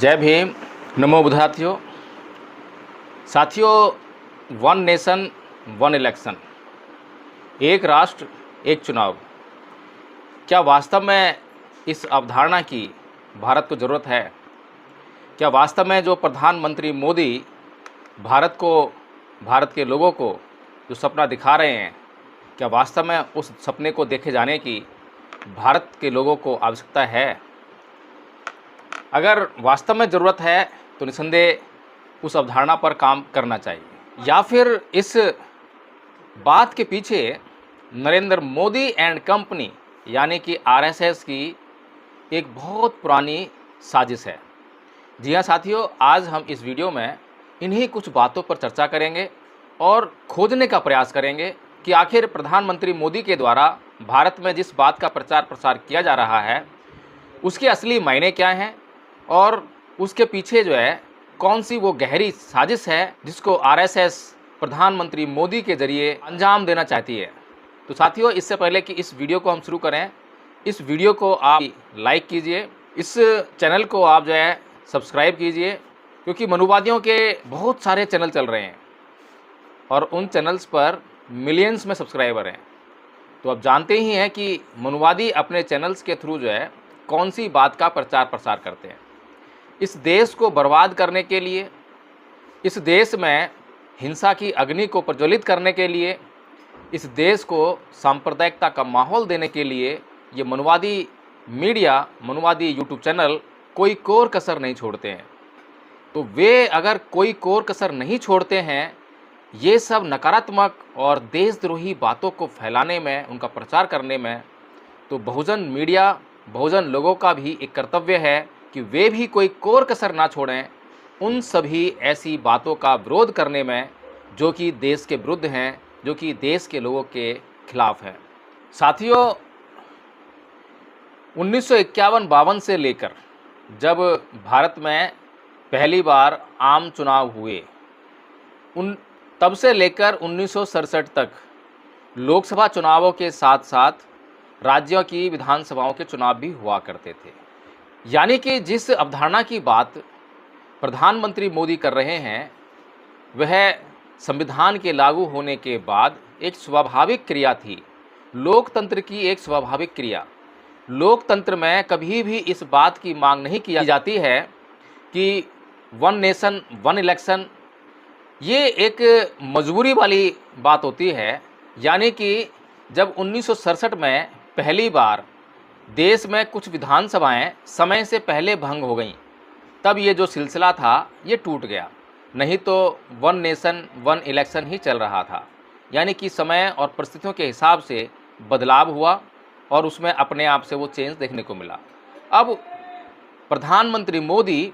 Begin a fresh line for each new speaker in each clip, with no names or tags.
जय भीम। नमो बुद्धार्थियों। साथियों, one nation one election, एक राष्ट्र एक चुनाव, क्या वास्तव में इस अवधारणा की भारत को ज़रूरत है? क्या वास्तव में जो प्रधानमंत्री मोदी भारत के लोगों को जो सपना दिखा रहे हैं, क्या वास्तव में उस सपने को देखे जाने की भारत के लोगों को आवश्यकता है? अगर वास्तव में ज़रूरत है तो निस्संदेह उस अवधारणा पर काम करना चाहिए, या फिर इस बात के पीछे नरेंद्र मोदी एंड कंपनी यानी कि आरएसएस की एक बहुत पुरानी साजिश है। जी हाँ साथियों, आज हम इस वीडियो में इन्हीं कुछ बातों पर चर्चा करेंगे और खोजने का प्रयास करेंगे कि आखिर प्रधानमंत्री मोदी के द्वारा भारत में जिस बात का प्रचार प्रसार किया जा रहा है उसके असली मायने क्या हैं और उसके पीछे जो है कौन सी वो गहरी साजिश है जिसको आरएसएस प्रधानमंत्री मोदी के जरिए अंजाम देना चाहती है। तो साथियों, इससे पहले कि इस वीडियो को हम शुरू करें, इस वीडियो को आप लाइक कीजिए, इस चैनल को आप जो है सब्सक्राइब कीजिए, क्योंकि मनुवादियों के बहुत सारे चैनल चल रहे हैं और उन चैनल्स पर मिलियंस में सब्सक्राइबर हैं। तो आप जानते ही हैं कि मनुवादी अपने चैनल्स के थ्रू जो है कौन सी बात का प्रचार प्रसार करते हैं। इस देश को बर्बाद करने के लिए, इस देश में हिंसा की अग्नि को प्रज्वलित करने के लिए, इस देश को सांप्रदायिकता का माहौल देने के लिए ये मनुवादी मीडिया, मनुवादी यूट्यूब चैनल कोई कोर कसर नहीं छोड़ते हैं। तो वे अगर कोई कोर कसर नहीं छोड़ते हैं ये सब नकारात्मक और देशद्रोही बातों को फैलाने में, उनका प्रचार करने में, तो बहुजन मीडिया, बहुजन लोगों का भी एक कर्तव्य है कि वे भी कोई कोर कसर ना छोड़ें उन सभी ऐसी बातों का विरोध करने में जो कि देश के विरुद्ध हैं, जो कि देश के लोगों के खिलाफ हैं। साथियों, 1951-52 से लेकर जब भारत में पहली बार आम चुनाव हुए, तब से लेकर 1967 तक लोकसभा चुनावों के साथ साथ राज्यों की विधानसभाओं के चुनाव भी हुआ करते थे। यानी कि जिस अवधारणा की बात प्रधानमंत्री मोदी कर रहे हैं वह संविधान के लागू होने के बाद एक स्वाभाविक क्रिया थी, लोकतंत्र की एक स्वाभाविक क्रिया। लोकतंत्र में कभी भी इस बात की मांग नहीं की जाती है कि वन नेशन वन इलेक्शन, ये एक मजबूरी वाली बात होती है। यानी कि जब 1967 में पहली बार देश में कुछ विधानसभाएं समय से पहले भंग हो गईं, तब ये जो सिलसिला था ये टूट गया, नहीं तो वन नेशन वन इलेक्शन ही चल रहा था। यानी कि समय और परिस्थितियों के हिसाब से बदलाव हुआ और उसमें अपने आप से वो चेंज देखने को मिला। अब प्रधानमंत्री मोदी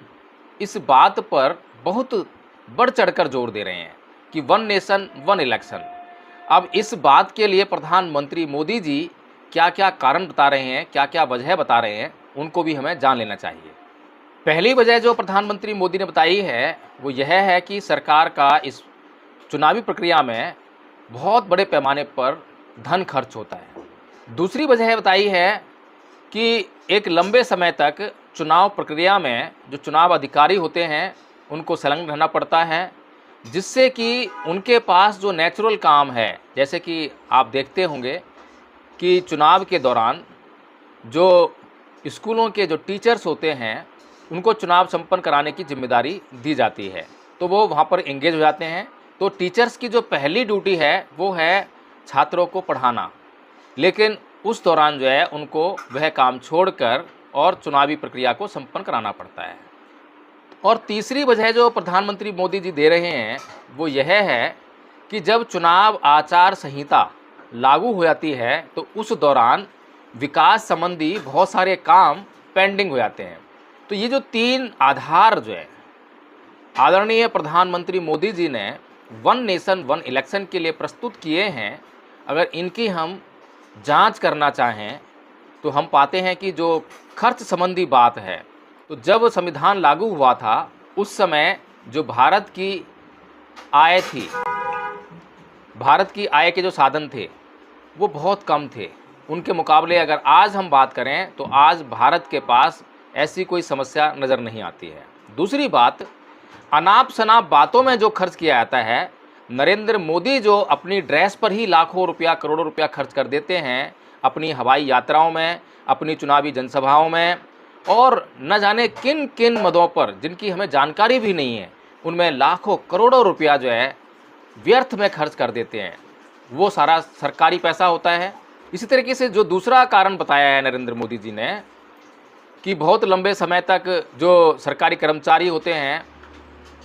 इस बात पर बहुत बढ़ चढ़कर जोर दे रहे हैं कि वन नेशन वन इलेक्शन। अब इस बात के लिए प्रधानमंत्री मोदी जी क्या क्या कारण बता रहे हैं, क्या क्या वजह बता रहे हैं, उनको भी हमें जान लेना चाहिए। पहली वजह जो प्रधानमंत्री मोदी ने बताई है वो यह है कि सरकार का इस चुनावी प्रक्रिया में बहुत बड़े पैमाने पर धन खर्च होता है। दूसरी वजह बताई है कि एक लंबे समय तक चुनाव प्रक्रिया में जो चुनाव अधिकारी होते हैं उनको संलग्न रहना पड़ता है, जिससे कि उनके पास जो नेचुरल काम है, जैसे कि आप देखते होंगे कि चुनाव के दौरान जो स्कूलों के जो टीचर्स होते हैं उनको चुनाव संपन्न कराने की जिम्मेदारी दी जाती है, तो वो वहाँ पर एंगेज हो जाते हैं। तो टीचर्स की जो पहली ड्यूटी है वो है छात्रों को पढ़ाना, लेकिन उस दौरान जो है उनको वह काम छोड़कर और चुनावी प्रक्रिया को संपन्न कराना पड़ता है। और तीसरी वजह जो प्रधानमंत्री मोदी जी दे रहे हैं वो यह है कि जब चुनाव आचार संहिता लागू हो जाती है तो उस दौरान विकास संबंधी बहुत सारे काम पेंडिंग हो जाते हैं। तो ये जो तीन आधार जो है आदरणीय प्रधानमंत्री मोदी जी ने वन नेशन वन इलेक्शन के लिए प्रस्तुत किए हैं, अगर इनकी हम जांच करना चाहें तो हम पाते हैं कि जो खर्च संबंधी बात है, तो जब संविधान लागू हुआ था उस समय जो भारत की आय थी, भारत की आय के जो साधन थे वो बहुत कम थे। उनके मुकाबले अगर आज हम बात करें तो आज भारत के पास ऐसी कोई समस्या नज़र नहीं आती है। दूसरी बात, अनाप शनाप बातों में जो खर्च किया जाता है, नरेंद्र मोदी जो अपनी ड्रेस पर ही लाखों रुपया करोड़ों रुपया खर्च कर देते हैं, अपनी हवाई यात्राओं में, अपनी चुनावी जनसभाओं में, और न जाने किन किन मदों पर जिनकी हमें जानकारी भी नहीं है, उनमें लाखों करोड़ों रुपया जो है व्यर्थ में खर्च कर देते हैं। वो सारा सरकारी पैसा होता है। इसी तरीके से जो दूसरा कारण बताया है नरेंद्र मोदी जी ने कि बहुत लंबे समय तक जो सरकारी कर्मचारी होते हैं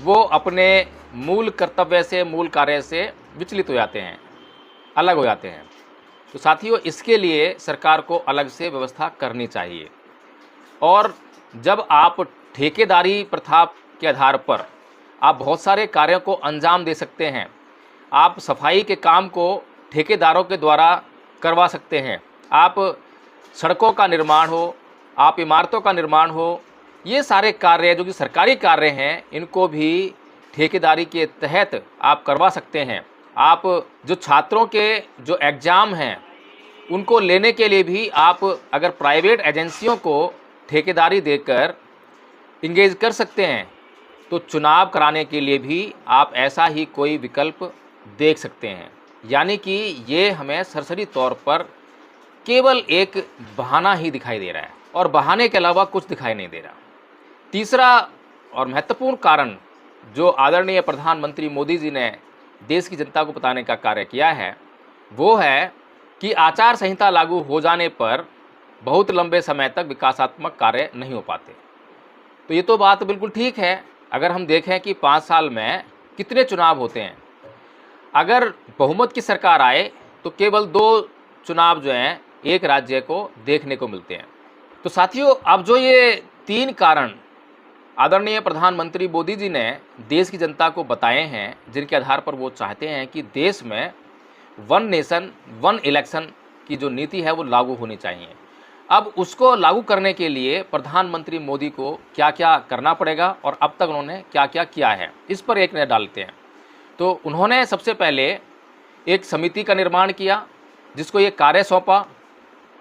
वो अपने मूल कर्तव्य से, मूल कार्य से विचलित हो जाते हैं, अलग हो जाते हैं। तो साथियों, इसके लिए सरकार को अलग से व्यवस्था करनी चाहिए। और जब आप ठेकेदारी प्रथा के आधार पर आप बहुत सारे कार्यों को अंजाम दे सकते हैं, आप सफाई के काम को ठेकेदारों के द्वारा करवा सकते हैं, आप सड़कों का निर्माण हो, आप इमारतों का निर्माण हो, ये सारे कार्य जो कि सरकारी कार्य हैं, इनको भी ठेकेदारी के तहत आप करवा सकते हैं। आप जो छात्रों के जो एग्ज़ाम हैं उनको लेने के लिए भी आप अगर प्राइवेट एजेंसियों को ठेकेदारी देकर इंगेज कर सकते हैं, तो चुनाव कराने के लिए भी आप ऐसा ही कोई विकल्प देख सकते हैं। यानी कि ये हमें सरसरी तौर पर केवल एक बहाना ही दिखाई दे रहा है और बहाने के अलावा कुछ दिखाई नहीं दे रहा। तीसरा और महत्वपूर्ण कारण जो आदरणीय प्रधानमंत्री मोदी जी ने देश की जनता को बताने का कार्य किया है, वो है कि आचार संहिता लागू हो जाने पर बहुत लंबे समय तक विकासात्मक कार्य नहीं हो पाते। तो ये तो बात बिल्कुल ठीक है। अगर हम देखें कि 5 साल में कितने चुनाव होते हैं, अगर बहुमत की सरकार आए तो केवल 2 चुनाव जो हैं एक राज्य को देखने को मिलते हैं। तो साथियों, अब जो ये 3 कारण आदरणीय प्रधानमंत्री मोदी जी ने देश की जनता को बताए हैं, जिनके आधार पर वो चाहते हैं कि देश में 1 नेशन 1 इलेक्शन की जो नीति है वो लागू होनी चाहिए। अब उसको लागू करने के लिए प्रधानमंत्री मोदी को क्या क्या करना पड़ेगा और अब तक उन्होंने क्या क्या किया है, इस पर एक नज़र डालते हैं। तो उन्होंने सबसे पहले एक समिति का निर्माण किया, जिसको ये कार्य सौंपा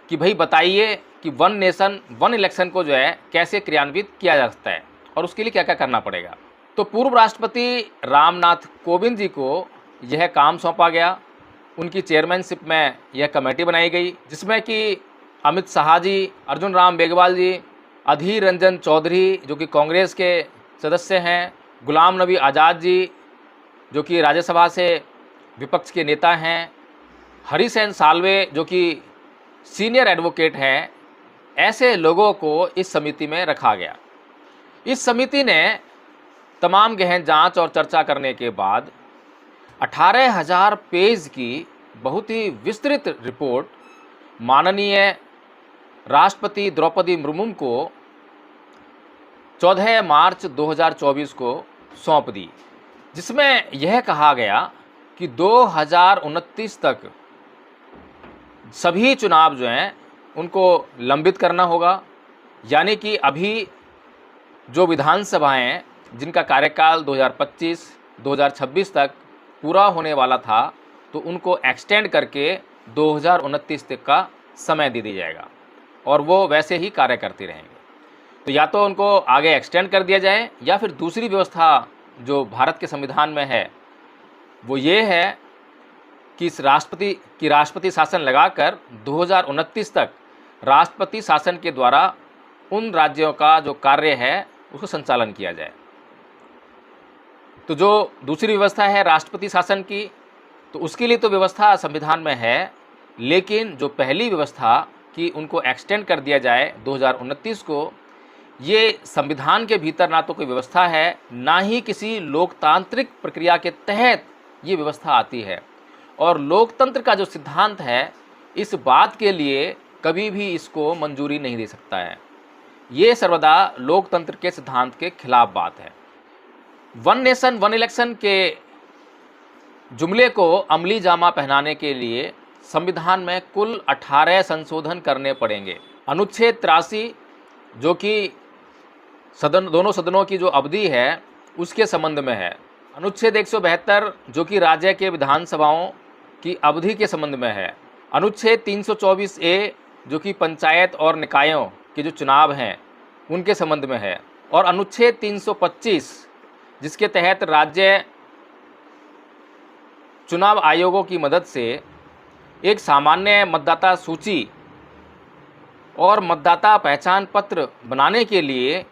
कि भाई बताइए कि 1 नेशन 1 इलेक्शन को जो है कैसे क्रियान्वित किया जा सकता है और उसके लिए क्या क्या करना पड़ेगा। तो पूर्व राष्ट्रपति रामनाथ कोविंद जी को यह काम सौंपा गया। उनकी चेयरमैनशिप में यह कमेटी बनाई गई, जिसमें कि अमित शाह जी, अर्जुन राम मेघवाल जी, अधीर रंजन चौधरी जो कि कांग्रेस के सदस्य हैं, गुलाम नबी आज़ाद जी जो कि राज्यसभा से विपक्ष के नेता हैं, हरिसेन साल्वे जो कि सीनियर एडवोकेट हैं, ऐसे लोगों को इस समिति में रखा गया। इस समिति ने तमाम गहन जांच और चर्चा करने के बाद 18,000 पेज की बहुत ही विस्तृत रिपोर्ट माननीय राष्ट्रपति द्रौपदी मुर्मू को 14 मार्च 2024 को सौंप दी, जिसमें यह कहा गया कि 2029 तक सभी चुनाव जो हैं उनको लंबित करना होगा। यानी कि अभी जो विधानसभाएं हैं जिनका कार्यकाल 2025-2026 तक पूरा होने वाला था, तो उनको एक्सटेंड करके 2029 तक का समय दे दिया जाएगा और वो वैसे ही कार्य करते रहेंगे। तो या तो उनको आगे एक्सटेंड कर दिया जाए या फिर दूसरी व्यवस्था जो भारत के संविधान में है वो ये है कि इस राष्ट्रपति शासन लगाकर 2029 तक राष्ट्रपति शासन के द्वारा उन राज्यों का जो कार्य है उसको संचालन किया जाए। तो जो दूसरी व्यवस्था है राष्ट्रपति शासन की, तो उसके लिए तो व्यवस्था संविधान में है, लेकिन जो पहली व्यवस्था कि उनको एक्सटेंड कर दिया जाए 2029 को, ये संविधान के भीतर ना तो कोई व्यवस्था है, ना ही किसी लोकतांत्रिक प्रक्रिया के तहत ये व्यवस्था आती है। और लोकतंत्र का जो सिद्धांत है, इस बात के लिए कभी भी इसको मंजूरी नहीं दे सकता है। ये सर्वदा लोकतंत्र के सिद्धांत के खिलाफ बात है। 1 नेशन 1 इलेक्शन के जुमले को अमली जामा पहनाने के लिए संविधान में कुल 18 संशोधन करने पड़ेंगे। अनुच्छेद 83 जो कि दोनों सदनों की जो अवधि है उसके संबंध में है। अनुच्छेद 172 जो कि राज्य के विधानसभाओं की अवधि के संबंध में है। अनुच्छेद 324A जो कि पंचायत और निकायों के जो चुनाव हैं उनके संबंध में है। और अनुच्छेद 325 जिसके तहत राज्य चुनाव आयोगों की मदद से एक सामान्य मतदाता सूची और मतदाता पहचान पत्र बनाने के लिए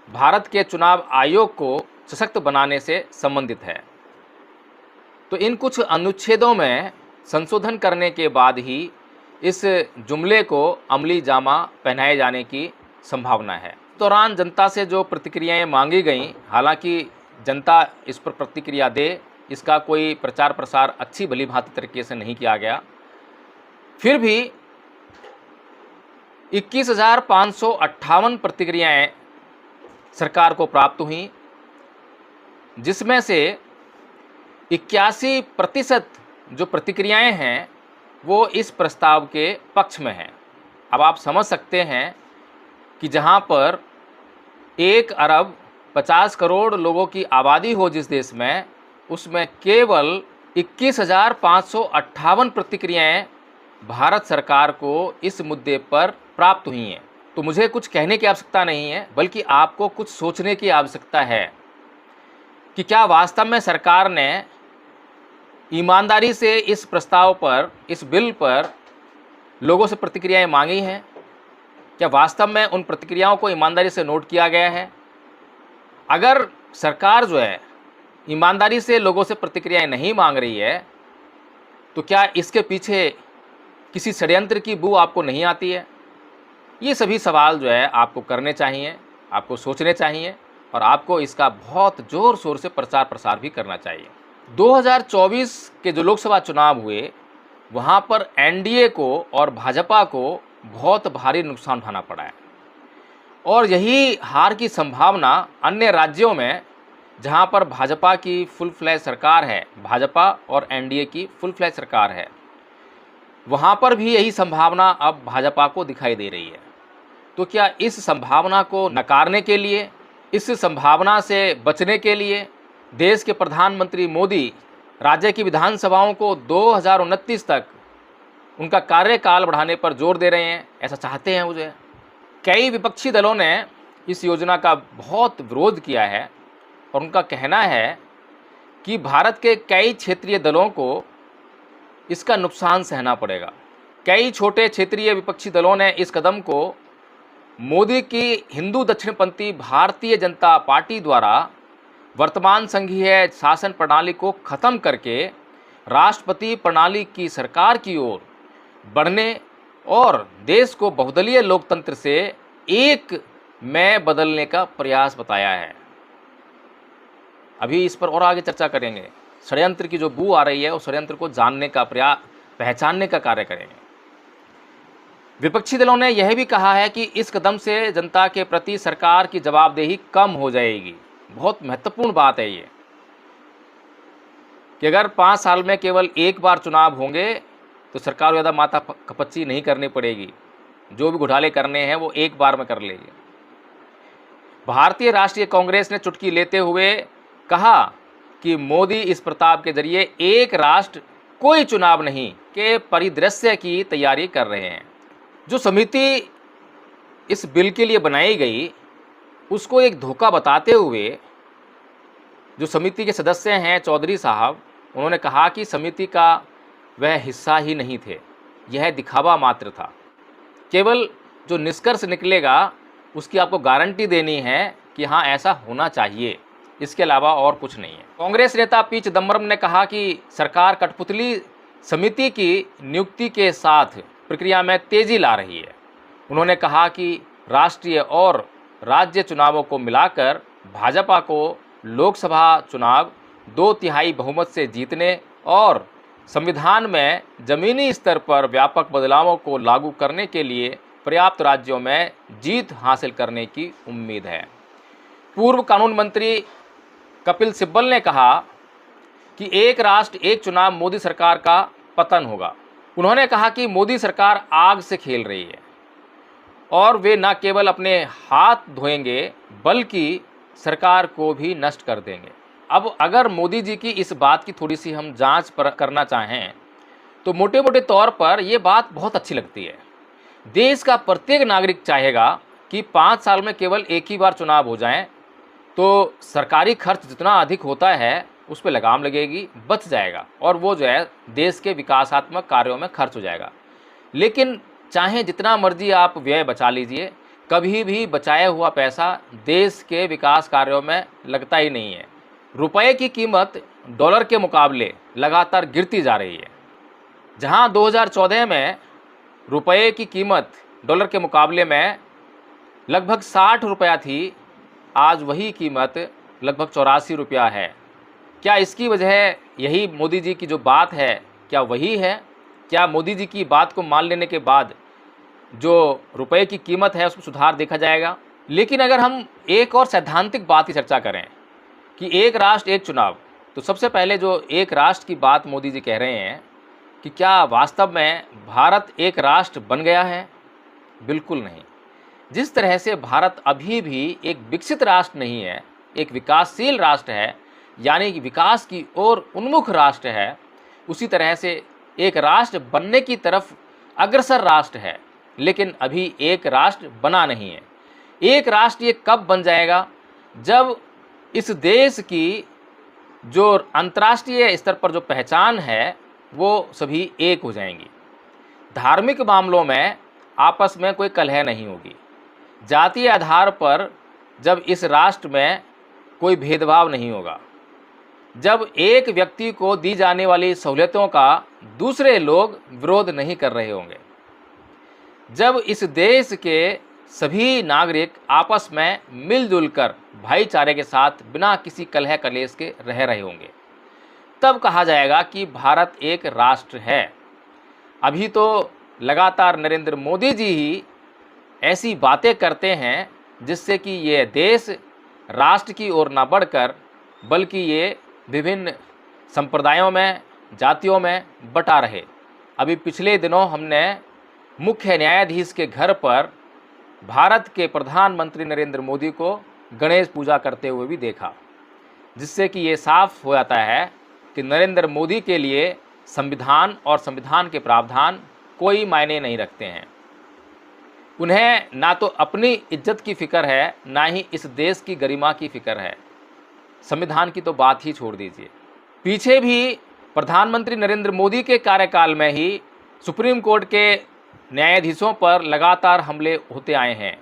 भारत के चुनाव आयोग को सशक्त बनाने से संबंधित है। तो इन कुछ अनुच्छेदों में संशोधन करने के बाद ही इस जुमले को अमली जामा पहनाए जाने की संभावना है। इस दौरान जनता से जो प्रतिक्रियाएं मांगी गईं, हालांकि जनता इस पर प्रतिक्रिया दे, इसका कोई प्रचार प्रसार अच्छी भली भांति तरीके से नहीं किया गया, फिर भी 21,558 प्रतिक्रियाएं सरकार को प्राप्त हुई, जिसमें से 81% जो प्रतिक्रियाएं हैं वो इस प्रस्ताव के पक्ष में हैं। अब आप समझ सकते हैं कि जहां पर 1 अरब 50 करोड़ लोगों की आबादी हो जिस देश में, उसमें केवल 21,558 प्रतिक्रियाएं भारत सरकार को इस मुद्दे पर प्राप्त हुई हैं। तो मुझे कुछ कहने की आवश्यकता नहीं है, बल्कि आपको कुछ सोचने की आवश्यकता है कि क्या वास्तव में सरकार ने ईमानदारी से इस प्रस्ताव पर, इस बिल पर लोगों से प्रतिक्रियाएं मांगी हैं? क्या वास्तव में उन प्रतिक्रियाओं को ईमानदारी से नोट किया गया है? अगर सरकार जो है ईमानदारी से लोगों से प्रतिक्रियाएं नहीं मांग रही है, तो क्या इसके पीछे किसी षड्यंत्र की बू आपको नहीं आती है? ये सभी सवाल जो है आपको करने चाहिए, आपको सोचने चाहिए और आपको इसका बहुत ज़ोर शोर से प्रचार प्रसार भी करना चाहिए। 2024 के जो लोकसभा चुनाव हुए, वहाँ पर एनडीए को और भाजपा को बहुत भारी नुकसान उठाना पड़ा है और यही हार की संभावना अन्य राज्यों में, जहाँ पर भाजपा की फुल फ्लैज सरकार है, भाजपा और एनडीए की फुल फ्लैज सरकार है, वहाँ पर भी यही संभावना अब भाजपा को दिखाई दे रही है। तो क्या इस संभावना को नकारने के लिए, इस संभावना से बचने के लिए देश के प्रधानमंत्री मोदी राज्य की विधानसभाओं को 2029 तक उनका कार्यकाल बढ़ाने पर जोर दे रहे हैं? ऐसा चाहते हैं मुझे? कई विपक्षी दलों ने इस योजना का बहुत विरोध किया है और उनका कहना है कि भारत के कई क्षेत्रीय दलों को इसका नुकसान सहना पड़ेगा। कई छोटे क्षेत्रीय विपक्षी दलों ने इस कदम को मोदी की हिंदू दक्षिणपंथी भारतीय जनता पार्टी द्वारा वर्तमान संघीय शासन प्रणाली को ख़त्म करके राष्ट्रपति प्रणाली की सरकार की ओर बढ़ने और देश को बहुदलीय लोकतंत्र से एक में बदलने का प्रयास बताया है। अभी इस पर और आगे चर्चा करेंगे। षड्यंत्र की जो बू आ रही है, उस षड्यंत्र को जानने का प्रयास, पहचानने का कार्य करेंगे। विपक्षी दलों ने यह भी कहा है कि इस कदम से जनता के प्रति सरकार की जवाबदेही कम हो जाएगी। बहुत महत्वपूर्ण बात है ये कि अगर 5 साल में केवल एक बार चुनाव होंगे तो सरकार को ज़्यादा माथा कपच्ची नहीं करनी पड़ेगी, जो भी घोटाले करने हैं वो एक बार में कर लेगी। भारतीय राष्ट्रीय कांग्रेस ने चुटकी लेते हुए कहा कि मोदी इस प्रस्ताव के जरिए एक राष्ट्र कोई चुनाव नहीं के परिदृश्य की तैयारी कर रहे हैं। जो समिति इस बिल के लिए बनाई गई, उसको एक धोखा बताते हुए जो समिति के सदस्य हैं चौधरी साहब, उन्होंने कहा कि समिति का वह हिस्सा ही नहीं थे, यह दिखावा मात्र था। केवल जो निष्कर्ष निकलेगा उसकी आपको गारंटी देनी है कि हाँ ऐसा होना चाहिए, इसके अलावा और कुछ नहीं है। कांग्रेस नेता पी चिदम्बरम ने कहा कि सरकार कठपुतली समिति की नियुक्ति के साथ प्रक्रिया में तेजी ला रही है। उन्होंने कहा कि राष्ट्रीय और राज्य चुनावों को मिलाकर भाजपा को लोकसभा चुनाव 2/3 बहुमत से जीतने और संविधान में ज़मीनी स्तर पर व्यापक बदलावों को लागू करने के लिए पर्याप्त राज्यों में जीत हासिल करने की उम्मीद है। पूर्व कानून मंत्री कपिल सिब्बल ने कहा कि एक राष्ट्र एक चुनाव मोदी सरकार का पतन होगा। उन्होंने कहा कि मोदी सरकार आग से खेल रही है और वे न केवल अपने हाथ धोएंगे बल्कि सरकार को भी नष्ट कर देंगे। अब अगर मोदी जी की इस बात की थोड़ी सी हम जांच करना चाहें तो मोटे मोटे तौर पर ये बात बहुत अच्छी लगती है। देश का प्रत्येक नागरिक चाहेगा कि 5 साल में केवल एक ही बार चुनाव हो जाएं तो सरकारी खर्च जितना अधिक होता है उस पे लगाम लगेगी, बच जाएगा और वो जो है देश के विकासात्मक कार्यों में खर्च हो जाएगा। लेकिन चाहे जितना मर्जी आप व्यय बचा लीजिए, कभी भी बचाया हुआ पैसा देश के विकास कार्यों में लगता ही नहीं है। रुपए की कीमत डॉलर के मुकाबले लगातार गिरती जा रही है। जहां 2014 में रुपए की कीमत डॉलर के मुकाबले में लगभग 60 रुपया थी, आज वही कीमत लगभग 84 रुपया है। क्या इसकी वजह यही मोदी जी की जो बात है, क्या वही है? क्या मोदी जी की बात को मान लेने के बाद जो रुपए की कीमत है उसमें सुधार देखा जाएगा? लेकिन अगर हम एक और सैद्धांतिक बात की चर्चा करें कि एक राष्ट्र एक चुनाव, तो सबसे पहले जो एक राष्ट्र की बात मोदी जी कह रहे हैं कि क्या वास्तव में भारत एक राष्ट्र बन गया है? बिल्कुल नहीं। जिस तरह से भारत अभी भी एक विकसित राष्ट्र नहीं है, एक विकासशील राष्ट्र है, यानी कि विकास की ओर उन्मुख राष्ट्र है, उसी तरह से एक राष्ट्र बनने की तरफ अग्रसर राष्ट्र है, लेकिन अभी एक राष्ट्र बना नहीं है। एक राष्ट्र ये कब बन जाएगा? जब इस देश की जो अंतर्राष्ट्रीय स्तर पर जो पहचान है वो सभी एक हो जाएंगी। धार्मिक मामलों में आपस में कोई कलह नहीं होगी। जातीय आधार पर जब इस राष्ट्र में कोई भेदभाव नहीं होगा, जब एक व्यक्ति को दी जाने वाली सहूलियतों का दूसरे लोग विरोध नहीं कर रहे होंगे, जब इस देश के सभी नागरिक आपस में मिलजुल कर भाईचारे के साथ बिना किसी कलह कलेश के रह रहे होंगे, तब कहा जाएगा कि भारत एक राष्ट्र है। अभी तो लगातार नरेंद्र मोदी जी ही ऐसी बातें करते हैं जिससे कि ये देश राष्ट्र की ओर ना बढ़कर बल्कि ये विभिन्न संप्रदायों में, जातियों में बटा रहे। अभी पिछले दिनों हमने मुख्य न्यायाधीश के घर पर भारत के प्रधानमंत्री नरेंद्र मोदी को गणेश पूजा करते हुए भी देखा, जिससे कि ये साफ हो जाता है कि नरेंद्र मोदी के लिए संविधान और संविधान के प्रावधान कोई मायने नहीं रखते हैं। उन्हें ना तो अपनी इज्जत की फिक्र है, ना ही इस देश की गरिमा की फिक्र है। संविधान की तो बात ही छोड़ दीजिए। पीछे भी प्रधानमंत्री नरेंद्र मोदी के कार्यकाल में ही सुप्रीम कोर्ट के न्यायाधीशों पर लगातार हमले होते आए हैं,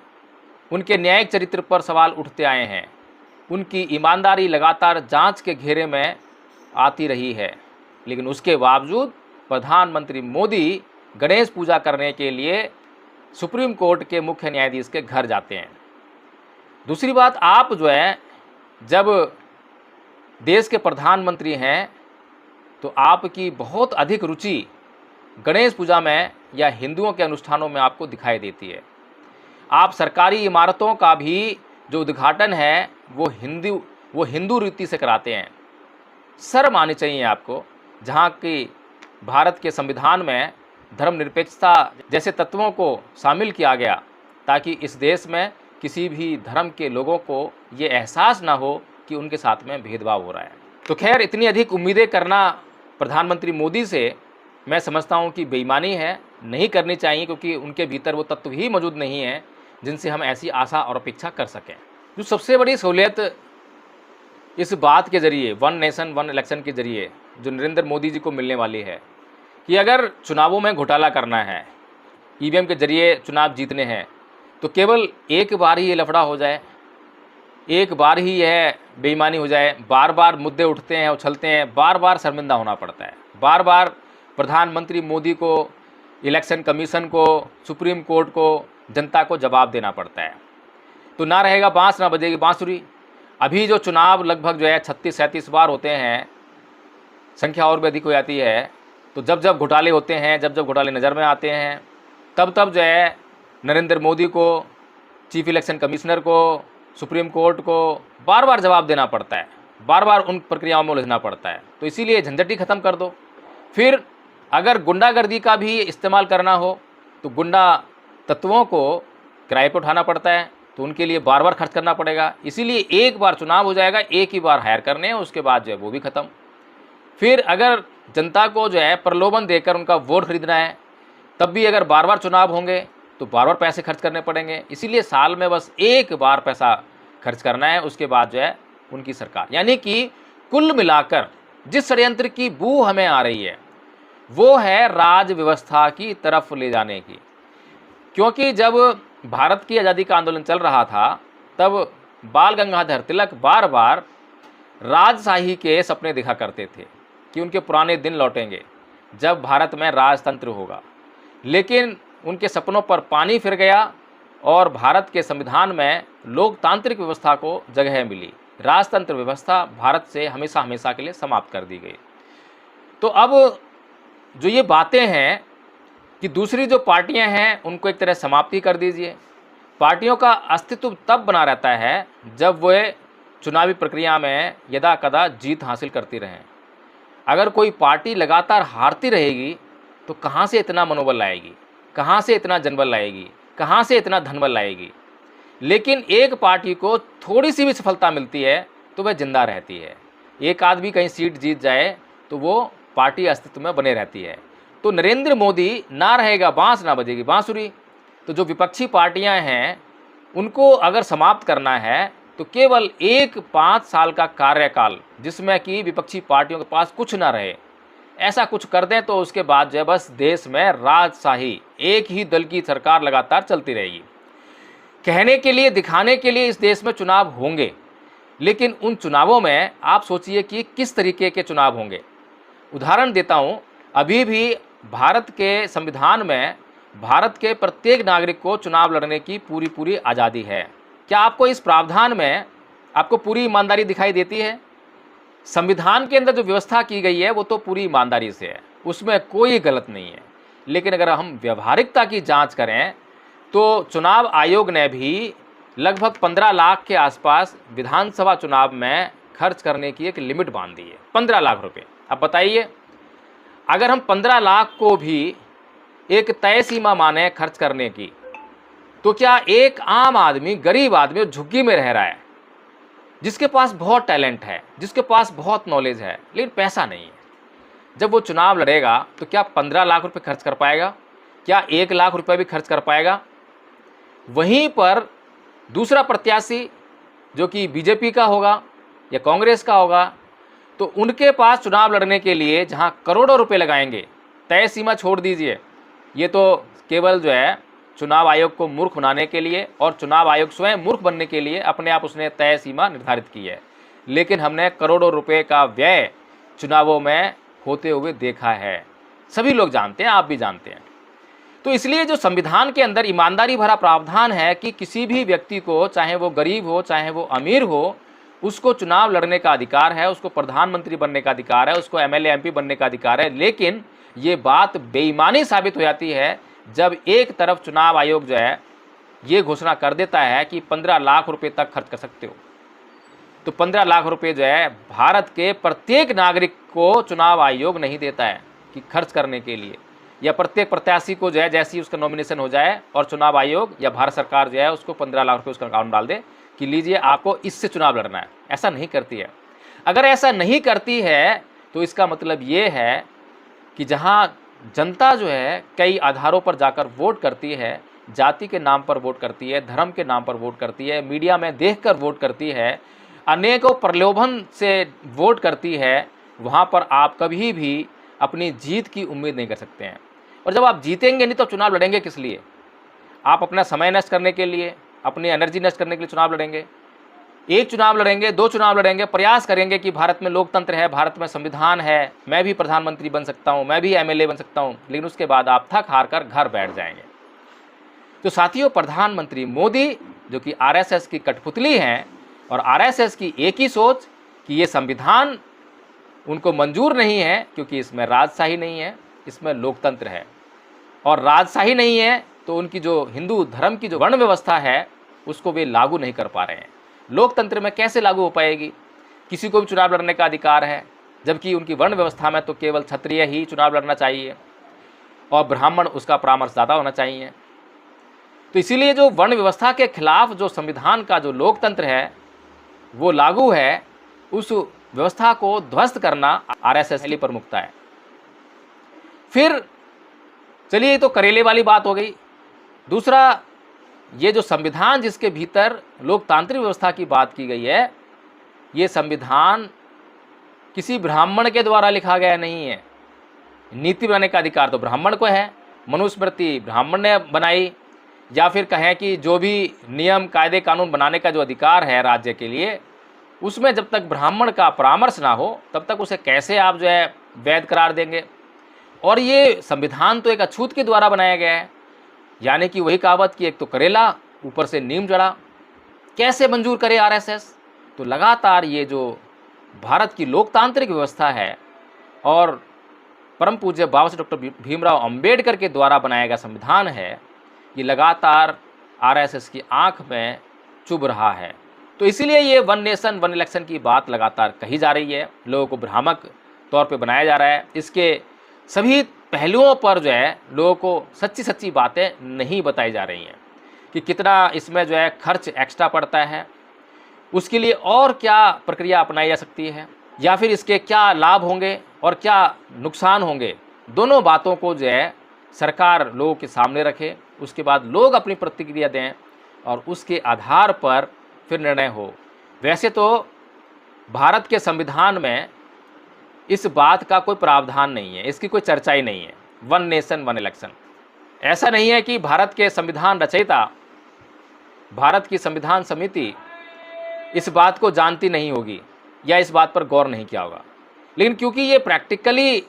उनके न्यायिक चरित्र पर सवाल उठते आए हैं, उनकी ईमानदारी लगातार जांच के घेरे में आती रही है। लेकिन उसके बावजूद प्रधानमंत्री मोदी गणेश पूजा करने के लिए सुप्रीम कोर्ट के मुख्य न्यायाधीश के घर जाते हैं। दूसरी बात, आप जो है जब देश के प्रधानमंत्री हैं तो आपकी बहुत अधिक रुचि गणेश पूजा में या हिंदुओं के अनुष्ठानों में आपको दिखाई देती है। आप सरकारी इमारतों का भी जो उद्घाटन है वो हिंदू रीति से कराते हैं। शर्म आनी चाहिए आपको, जहाँ की भारत के संविधान में धर्मनिरपेक्षता जैसे तत्वों को शामिल किया गया ताकि इस देश में किसी भी धर्म के लोगों को ये एहसास ना हो कि उनके साथ में भेदभाव हो रहा है। तो खैर, इतनी अधिक उम्मीदें करना प्रधानमंत्री मोदी से मैं समझता हूँ कि बेईमानी है, नहीं करनी चाहिए, क्योंकि उनके भीतर वो तत्व ही मौजूद नहीं है जिनसे हम ऐसी आशा और अपेक्षा कर सकें। जो सबसे बड़ी सहूलियत इस बात के ज़रिए, वन नेशन वन इलेक्शन के ज़रिए जो नरेंद्र मोदी जी को मिलने वाली है कि अगर चुनावों में घोटाला करना है, ईवीएम के ज़रिए चुनाव जीतने हैं, तो केवल एक बार ही ये लफड़ा हो जाए, एक बार ही यह बेईमानी हो जाए। बार बार मुद्दे उठते हैं, उछलते हैं, बार बार शर्मिंदा होना पड़ता है, बार बार प्रधानमंत्री मोदी को, इलेक्शन कमीशन को, सुप्रीम कोर्ट को, जनता को जवाब देना पड़ता है। तो ना रहेगा बांस ना बजेगी बांसुरी। अभी जो चुनाव लगभग जो है 36-37 बार होते हैं, संख्या और भी अधिक हो जाती है। तो जब जब घोटाले होते हैं, जब जब घोटाले नज़र में आते हैं, तब तब जो है नरेंद्र मोदी को, चीफ इलेक्शन कमिश्नर को, सुप्रीम कोर्ट को बार बार जवाब देना पड़ता है, बार बार उन प्रक्रियाओं में उलझना पड़ता है। तो इसीलिए झंझट ही ख़त्म कर दो। फिर अगर गुंडागर्दी का भी इस्तेमाल करना हो तो गुंडा तत्वों को किराए पर उठाना पड़ता है, तो उनके लिए बार बार खर्च करना पड़ेगा। इसीलिए एक बार चुनाव हो जाएगा, एक ही बार हायर करने हैं, उसके बाद जो है वो भी ख़त्म। फिर अगर जनता को जो है प्रलोभन देकर उनका वोट खरीदना है, तब भी अगर बार बार चुनाव होंगे तो बार बार पैसे खर्च करने पड़ेंगे। इसीलिए साल में बस एक बार पैसा खर्च करना है, उसके बाद जो है उनकी सरकार। यानी कि कुल मिलाकर जिस षड्यंत्र की बू हमें आ रही है वो है राज व्यवस्था की तरफ ले जाने की। क्योंकि जब भारत की आज़ादी का आंदोलन चल रहा था तब बाल गंगाधर तिलक बार बार राजशाही के सपने देखा करते थे कि उनके पुराने दिन लौटेंगे जब भारत में राजतंत्र होगा, लेकिन उनके सपनों पर पानी फिर गया और भारत के संविधान में लोकतांत्रिक व्यवस्था को जगह मिली। राजतंत्र व्यवस्था भारत से हमेशा हमेशा के लिए समाप्त कर दी गई। तो अब जो ये बातें हैं कि दूसरी जो पार्टियां हैं उनको एक तरह समाप्ति कर दीजिए। पार्टियों का अस्तित्व तब बना रहता है जब वे चुनावी प्रक्रिया में यदा कदा जीत हासिल करती रहें। अगर कोई पार्टी लगातार हारती रहेगी तो कहाँ से इतना मनोबल लाएगी, कहाँ से इतना जनबल लाएगी, कहाँ से इतना धनबल लाएगी। लेकिन एक पार्टी को थोड़ी सी भी सफलता मिलती है तो वह जिंदा रहती है। एक आदमी कहीं सीट जीत जाए तो वो पार्टी अस्तित्व में बने रहती है। तो नरेंद्र मोदी ना रहेगा बांस ना बजेगी बांसुरी। तो जो विपक्षी पार्टियां हैं उनको अगर समाप्त करना है तो केवल एक 5 साल का कार्यकाल जिसमें कि विपक्षी पार्टियों के पास कुछ ना रहे, ऐसा कुछ कर दें तो उसके बाद जो है बस देश में राजशाही एक ही दल की सरकार लगातार चलती रहेगी। कहने के लिए दिखाने के लिए इस देश में चुनाव होंगे, लेकिन उन चुनावों में आप सोचिए कि किस तरीके के चुनाव होंगे। उदाहरण देता हूँ, अभी भी भारत के संविधान में भारत के प्रत्येक नागरिक को चुनाव लड़ने की पूरी आज़ादी है। क्या आपको इस प्रावधान में आपको पूरी ईमानदारी दिखाई देती है? संविधान के अंदर जो व्यवस्था की गई है वो तो पूरी ईमानदारी से है, उसमें कोई गलत नहीं है। लेकिन अगर हम व्यवहारिकता की जांच करें तो चुनाव आयोग ने भी लगभग 15 लाख के आसपास विधानसभा चुनाव में खर्च करने की एक लिमिट बांध दी है, 15 लाख रुपए। अब बताइए, अगर हम 15 लाख को भी एक तय सीमा माने खर्च करने की, तो क्या एक आम आदमी, गरीब आदमी झुग्गी में रह रहा है, जिसके पास बहुत टैलेंट है, जिसके पास बहुत नॉलेज है, लेकिन पैसा नहीं है, जब वो चुनाव लड़ेगा तो क्या 15 लाख रुपए खर्च कर पाएगा? क्या 1 लाख रुपए भी खर्च कर पाएगा? वहीं पर दूसरा प्रत्याशी जो कि बीजेपी का होगा या कांग्रेस का होगा, तो उनके पास चुनाव लड़ने के लिए जहां करोड़ों रुपए लगाएंगे, तय सीमा छोड़ दीजिए, ये तो केवल जो है चुनाव आयोग को मूर्ख बनाने के लिए और चुनाव आयोग स्वयं मूर्ख बनने के लिए अपने आप उसने तय सीमा निर्धारित की है। लेकिन हमने करोड़ों रुपए का व्यय चुनावों में होते हुए देखा है, सभी लोग जानते हैं, आप भी जानते हैं। तो इसलिए जो संविधान के अंदर ईमानदारी भरा प्रावधान है कि किसी भी व्यक्ति को, चाहे वो गरीब हो चाहे वो अमीर हो, उसको चुनाव लड़ने का अधिकार है, उसको प्रधानमंत्री बनने का अधिकार है, उसको एमएलए एमपी बनने का अधिकार है। लेकिन ये बात बेईमानी साबित हो जाती है जब एक तरफ चुनाव आयोग जो है ये घोषणा कर देता है कि 15 लाख रुपए तक खर्च कर सकते हो। तो 15 लाख रुपए जो है भारत के प्रत्येक नागरिक को चुनाव आयोग नहीं देता है कि खर्च करने के लिए, या प्रत्येक प्रत्याशी को जो है जैसे ही उसका नॉमिनेशन हो जाए और चुनाव आयोग या भारत सरकार जो है उसको 15 लाख रुपए उसका अकाउंट डाल दे कि लीजिए आपको इससे चुनाव लड़ना है। ऐसा नहीं करती है। अगर ऐसा नहीं करती है तो इसका मतलब ये है कि जहाँ जनता जो है कई आधारों पर जाकर वोट करती है, जाति के नाम पर वोट करती है, धर्म के नाम पर वोट करती है, मीडिया में देखकर वोट करती है, अनेकों प्रलोभन से वोट करती है, वहाँ पर आप कभी भी अपनी जीत की उम्मीद नहीं कर सकते हैं। और जब आप जीतेंगे नहीं तो चुनाव लड़ेंगे किस लिए? आप अपना समय नष्ट करने के लिए, अपनी एनर्जी नष्ट करने के लिए चुनाव लड़ेंगे। एक चुनाव लड़ेंगे, 2 चुनाव लड़ेंगे, प्रयास करेंगे कि भारत में लोकतंत्र है, भारत में संविधान है, मैं भी प्रधानमंत्री बन सकता हूँ, मैं भी एमएलए बन सकता हूँ, लेकिन उसके बाद आप थक हार कर घर बैठ जाएंगे। तो साथियों, प्रधानमंत्री मोदी जो कि आरएसएस की कठपुतली हैं और आरएसएस की एक ही सोच कि ये संविधान उनको मंजूर नहीं है क्योंकि इसमें राजशाही नहीं है, इसमें लोकतंत्र है। और राजशाही नहीं है तो उनकी जो हिंदू धर्म की जो वर्ण व्यवस्था है उसको वे लागू नहीं कर पा रहे हैं। लोकतंत्र में कैसे लागू हो पाएगी? किसी को भी चुनाव लड़ने का अधिकार है, जबकि उनकी वर्ण व्यवस्था में तो केवल क्षत्रिय ही चुनाव लड़ना चाहिए और ब्राह्मण उसका परामर्शदाता होना चाहिए। तो इसीलिए जो वर्ण व्यवस्था के खिलाफ जो संविधान का जो लोकतंत्र है वो लागू है, उस व्यवस्था को ध्वस्त करना आरएसएस की प्रमुखता है। फिर चलिए, ये तो करेले वाली बात हो गई। दूसरा, ये जो संविधान जिसके भीतर लोकतांत्रिक व्यवस्था की बात की गई है, ये संविधान किसी ब्राह्मण के द्वारा लिखा गया नहीं है। नीति बनाने का अधिकार तो ब्राह्मण को है, मनुस्मृति ब्राह्मण ने बनाई, या फिर कहें कि जो भी नियम कायदे कानून बनाने का जो अधिकार है राज्य के लिए, उसमें जब तक ब्राह्मण का परामर्श ना हो तब तक उसे कैसे आप जो है वैध करार देंगे। और ये संविधान तो एक अछूत के द्वारा बनाया गया है, यानी कि वही कहावत कि एक तो करेला ऊपर से नीम जड़ा, कैसे मंजूर करे आरएसएस। तो लगातार ये जो भारत की लोकतांत्रिक व्यवस्था है और परम पूज्य बाबा साहब डॉक्टर भीमराव अंबेडकर के द्वारा बनाया गया संविधान है, ये लगातार आरएसएस की आंख में चुभ रहा है। तो इसीलिए ये वन नेशन वन इलेक्शन की बात लगातार कही जा रही है, लोगों को भ्रामक तौर पे बनाया जा रहा है। इसके सभी पहलुओं पर जो है लोगों को सच्ची सच्ची बातें नहीं बताई जा रही हैं कि कितना इसमें जो है खर्च एक्स्ट्रा पड़ता है, उसके लिए और क्या प्रक्रिया अपनाई जा सकती है, या फिर इसके क्या लाभ होंगे और क्या नुकसान होंगे। दोनों बातों को जो है सरकार लोगों के सामने रखे, उसके बाद लोग अपनी प्रतिक्रिया दें और उसके आधार पर फिर निर्णय हो। वैसे तो भारत के संविधान में इस बात का कोई प्रावधान नहीं है, इसकी कोई चर्चा ही नहीं है, वन नेशन वन इलेक्शन। ऐसा नहीं है कि भारत के संविधान रचयिता, भारत की संविधान समिति इस बात को जानती नहीं होगी या इस बात पर गौर नहीं किया होगा, लेकिन क्योंकि ये प्रैक्टिकली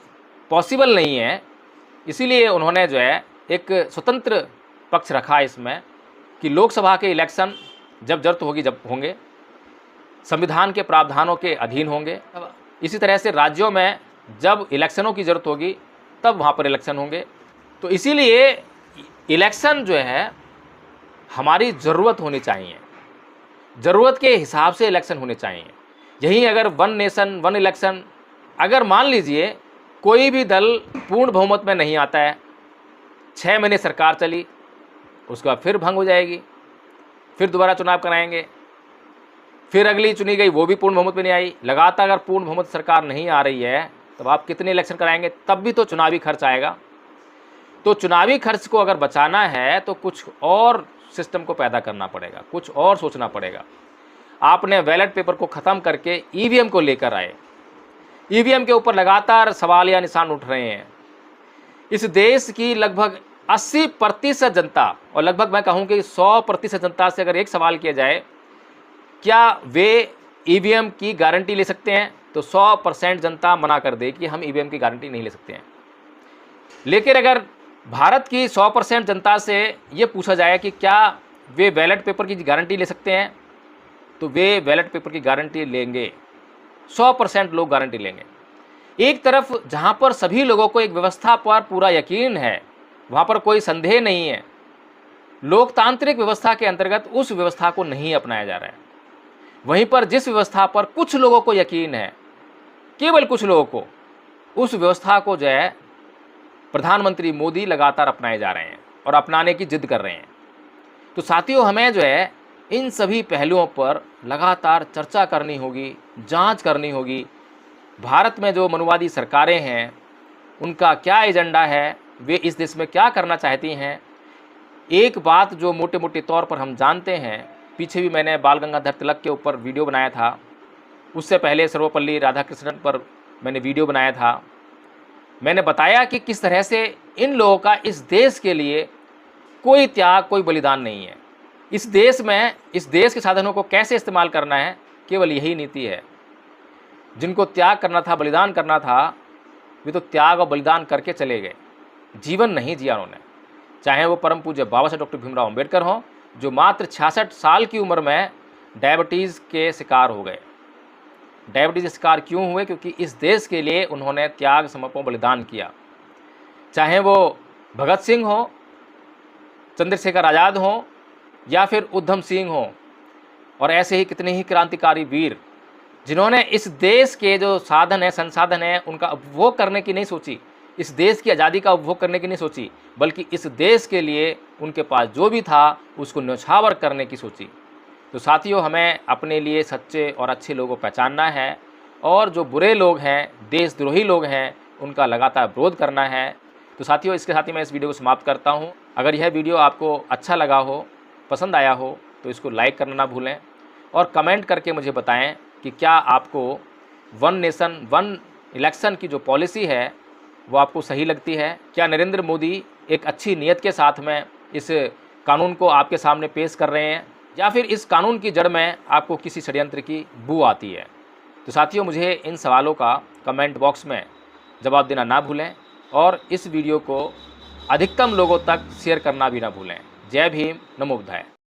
पॉसिबल नहीं है, इसीलिए उन्होंने जो है एक स्वतंत्र पक्ष रखा इसमें कि लोकसभा के इलेक्शन जब जरूरत होगी जब होंगे, संविधान के प्रावधानों के अधीन होंगे। इसी तरह से राज्यों में जब इलेक्शनों की ज़रूरत होगी तब वहाँ पर इलेक्शन होंगे। तो इसीलिए इलेक्शन जो है हमारी ज़रूरत होनी चाहिए, ज़रूरत के हिसाब से इलेक्शन होने चाहिए। यही अगर वन नेशन वन इलेक्शन, अगर मान लीजिए कोई भी दल पूर्ण बहुमत में नहीं आता है, 6 महीने सरकार चली, उसके बाद फिर भंग हो जाएगी, फिर दोबारा चुनाव कराएंगे, फिर अगली चुनी गई वो भी पूर्ण बहुमत में नहीं आई, लगातार अगर पूर्ण बहुमत सरकार नहीं आ रही है तब आप कितने इलेक्शन कराएंगे, तब भी तो चुनावी खर्च आएगा। तो चुनावी खर्च को अगर बचाना है तो कुछ और सिस्टम को पैदा करना पड़ेगा, कुछ और सोचना पड़ेगा। आपने बैलेट पेपर को ख़त्म करके ईवीएम को लेकर आए, ईवीएम के ऊपर लगातार सवाल या निशान उठ रहे हैं। इस देश की लगभग 80% जनता, और लगभग मैं कहूँ कि 100% जनता से अगर एक सवाल किया जाए क्या वे ईवीएम की गारंटी ले सकते हैं, तो 100% जनता मना कर दे कि हम ईवीएम की गारंटी नहीं ले सकते हैं। लेकिन अगर भारत की 100% जनता से ये पूछा जाए कि क्या वे बैलेट पेपर की गारंटी ले सकते हैं, तो वे बैलेट पेपर की गारंटी लेंगे, 100% लोग गारंटी लेंगे। एक तरफ जहाँ पर सभी लोगों को एक व्यवस्था पर पूरा यकीन है, वहाँ पर कोई संदेह नहीं है, लोकतांत्रिक व्यवस्था के अंतर्गत उस व्यवस्था को नहीं अपनाया जा रहा है। वहीं पर जिस व्यवस्था पर कुछ लोगों को यकीन है, केवल कुछ लोगों को, उस व्यवस्था को जो है प्रधानमंत्री मोदी लगातार अपनाए जा रहे हैं और अपनाने की जिद कर रहे हैं। तो साथियों, हमें जो है इन सभी पहलुओं पर लगातार चर्चा करनी होगी, जांच करनी होगी। भारत में जो मनुवादी सरकारें हैं उनका क्या एजेंडा है, वे इस देश में क्या करना चाहती हैं। एक बात जो मोटे मोटे तौर पर हम जानते हैं, पीछे भी मैंने बाल गंगाधर तिलक के ऊपर वीडियो बनाया था, उससे पहले सर्वपल्ली राधाकृष्णन पर मैंने वीडियो बनाया था। मैंने बताया कि किस तरह से इन लोगों का इस देश के लिए कोई त्याग, कोई बलिदान नहीं है। इस देश में, इस देश के साधनों को कैसे इस्तेमाल करना है, केवल यही नीति है। जिनको त्याग करना था, बलिदान करना था, वे तो त्याग और बलिदान करके चले गए, जीवन नहीं जिया उन्होंने। चाहे वो परम पूज्य बाबा साहब डॉक्टर भीमराव अंबेडकर हों, जो मात्र 66 साल की उम्र में डायबिटीज़ के शिकार हो गए। डायबिटीज़ के शिकार क्यों हुए? क्योंकि इस देश के लिए उन्होंने त्याग, समर्पण, बलिदान किया। चाहे वो भगत सिंह हो, चंद्रशेखर आज़ाद हो, या फिर उधम सिंह हो, और ऐसे ही कितने ही क्रांतिकारी वीर जिन्होंने इस देश के जो साधन है, संसाधन है, उनका उपभोग करने की नहीं सोची, इस देश की आज़ादी का उपभोग करने की नहीं सोची, बल्कि इस देश के लिए उनके पास जो भी था उसको न्यौछावर करने की सोची। तो साथियों, हमें अपने लिए सच्चे और अच्छे लोगों को पहचानना है, और जो बुरे लोग हैं, देशद्रोही लोग हैं, उनका लगातार विरोध करना है। तो साथियों, इसके साथ ही मैं इस वीडियो को समाप्त करता हूँ। अगर यह वीडियो आपको अच्छा लगा हो, पसंद आया हो, तो इसको लाइक करना ना भूलें और कमेंट करके मुझे बताएं कि क्या आपको वन नेशन वन इलेक्शन की जो पॉलिसी है वो आपको सही लगती है। क्या नरेंद्र मोदी एक अच्छी नीयत के साथ में इस कानून को आपके सामने पेश कर रहे हैं, या फिर इस कानून की जड़ में आपको किसी षड्यंत्र की बू आती है। तो साथियों, मुझे इन सवालों का कमेंट बॉक्स में जवाब देना ना भूलें और इस वीडियो को अधिकतम लोगों तक शेयर करना भी ना भूलें। जय भीम, नमो बुद्धाय।